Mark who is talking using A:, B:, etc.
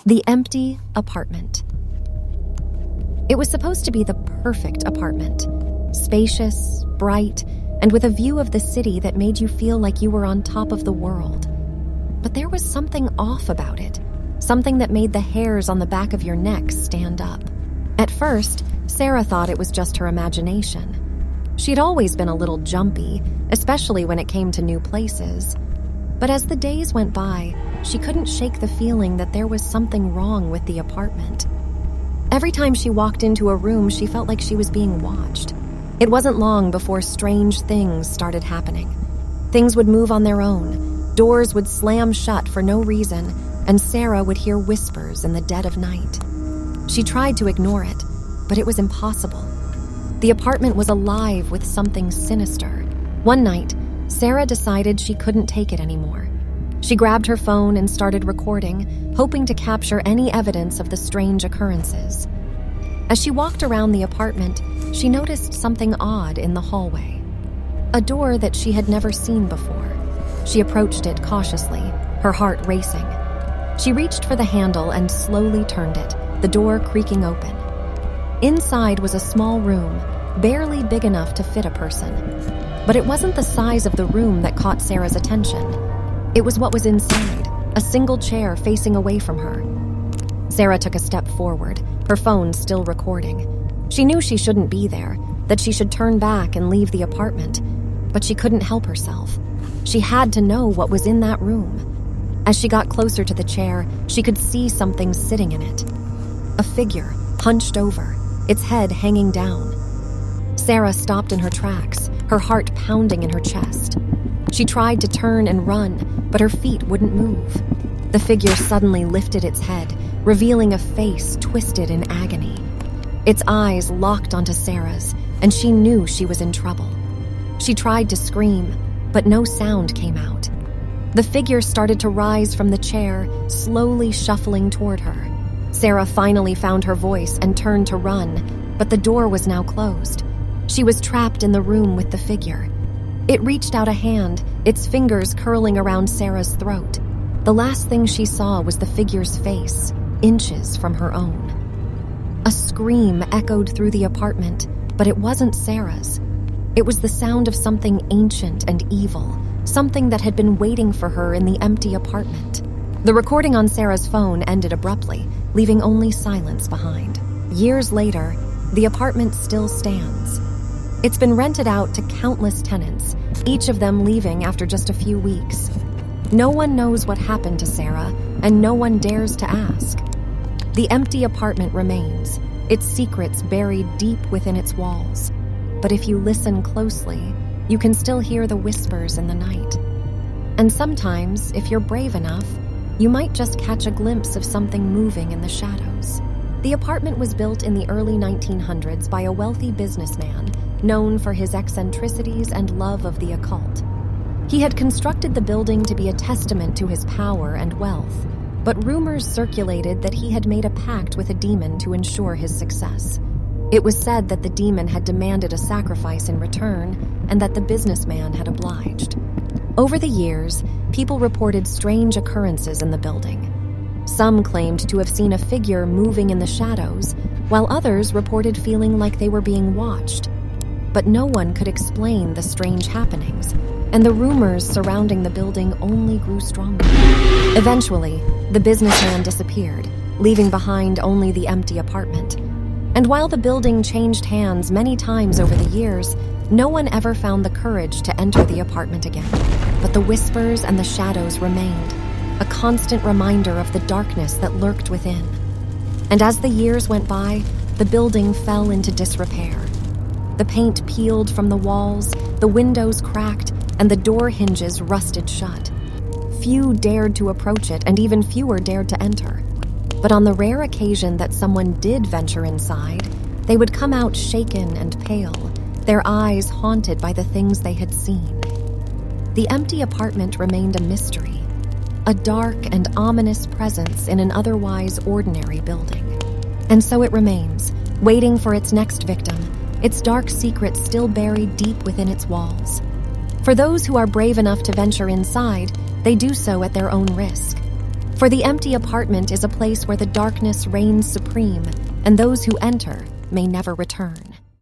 A: The empty apartment. It was supposed to be the perfect apartment. Spacious, bright, and with a view of the city that made you feel like you were on top of the world. But there was something off about it. Something that made the hairs on the back of your neck stand up. At first, Sarah thought it was just her imagination. She'd always been a little jumpy, especially when it came to new places. But as the days went by, she couldn't shake the feeling that there was something wrong with the apartment. Every time she walked into a room, she felt like she was being watched. It wasn't long before strange things started happening. Things would move on their own, doors would slam shut for no reason, and Sarah would hear whispers in the dead of night. She tried to ignore it, but it was impossible. The apartment was alive with something sinister. One night, Sarah decided she couldn't take it anymore. She grabbed her phone and started recording, hoping to capture any evidence of the strange occurrences. As she walked around the apartment, she noticed something odd in the hallway. A door that she had never seen before. She approached it cautiously, her heart racing. She reached for the handle and slowly turned it, the door creaking open. Inside was a small room, barely big enough to fit a person. But it wasn't the size of the room that caught Sarah's attention. It was what was inside, a single chair facing away from her. Sarah took a step forward, her phone still recording. She knew she shouldn't be there, that she should turn back and leave the apartment, but she couldn't help herself. She had to know what was in that room. As she got closer to the chair, she could see something sitting in it. A figure, hunched over, its head hanging down. Sarah stopped in her tracks, her heart pounding in her chest. She tried to turn and run, but her feet wouldn't move. The figure suddenly lifted its head, revealing a face twisted in agony. Its eyes locked onto Sarah's, and she knew she was in trouble. She tried to scream, but no sound came out. The figure started to rise from the chair, slowly shuffling toward her. Sarah finally found her voice and turned to run, but the door was now closed. She was trapped in the room with the figure. It reached out a hand, its fingers curling around Sarah's throat. The last thing she saw was the figure's face, inches from her own. A scream echoed through the apartment, but it wasn't Sarah's. It was the sound of something ancient and evil, something that had been waiting for her in the empty apartment. The recording on Sarah's phone ended abruptly, leaving only silence behind. Years later, the apartment still stands. It's been rented out to countless tenants, each of them leaving after just a few weeks. No one knows what happened to Sarah, and no one dares to ask. The empty apartment remains, its secrets buried deep within its walls. But if you listen closely, you can still hear the whispers in the night. And sometimes, if you're brave enough, you might just catch a glimpse of something moving in the shadows. The apartment was built in the early 1900s by a wealthy businessman known for his eccentricities and love of the occult. He had constructed the building to be a testament to his power and wealth, but rumors circulated that he had made a pact with a demon to ensure his success. It was said that the demon had demanded a sacrifice in return, and that the businessman had obliged. Over the years, people reported strange occurrences in the building. Some claimed to have seen a figure moving in the shadows, while others reported feeling like they were being watched. But no one could explain the strange happenings, and the rumors surrounding the building only grew stronger. Eventually, the businessman disappeared, leaving behind only the empty apartment. And while the building changed hands many times over the years, no one ever found the courage to enter the apartment again. But the whispers and the shadows remained, a constant reminder of the darkness that lurked within. And as the years went by, the building fell into disrepair. The paint peeled from the walls, the windows cracked, and the door hinges rusted shut. Few dared to approach it, and even fewer dared to enter. But on the rare occasion that someone did venture inside, they would come out shaken and pale, their eyes haunted by the things they had seen. The empty apartment remained a mystery, a dark and ominous presence in an otherwise ordinary building. And so it remains, waiting for its next victim, its dark secrets still buried deep within its walls. For those who are brave enough to venture inside, they do so at their own risk. For the empty apartment is a place where the darkness reigns supreme, and those who enter may never return.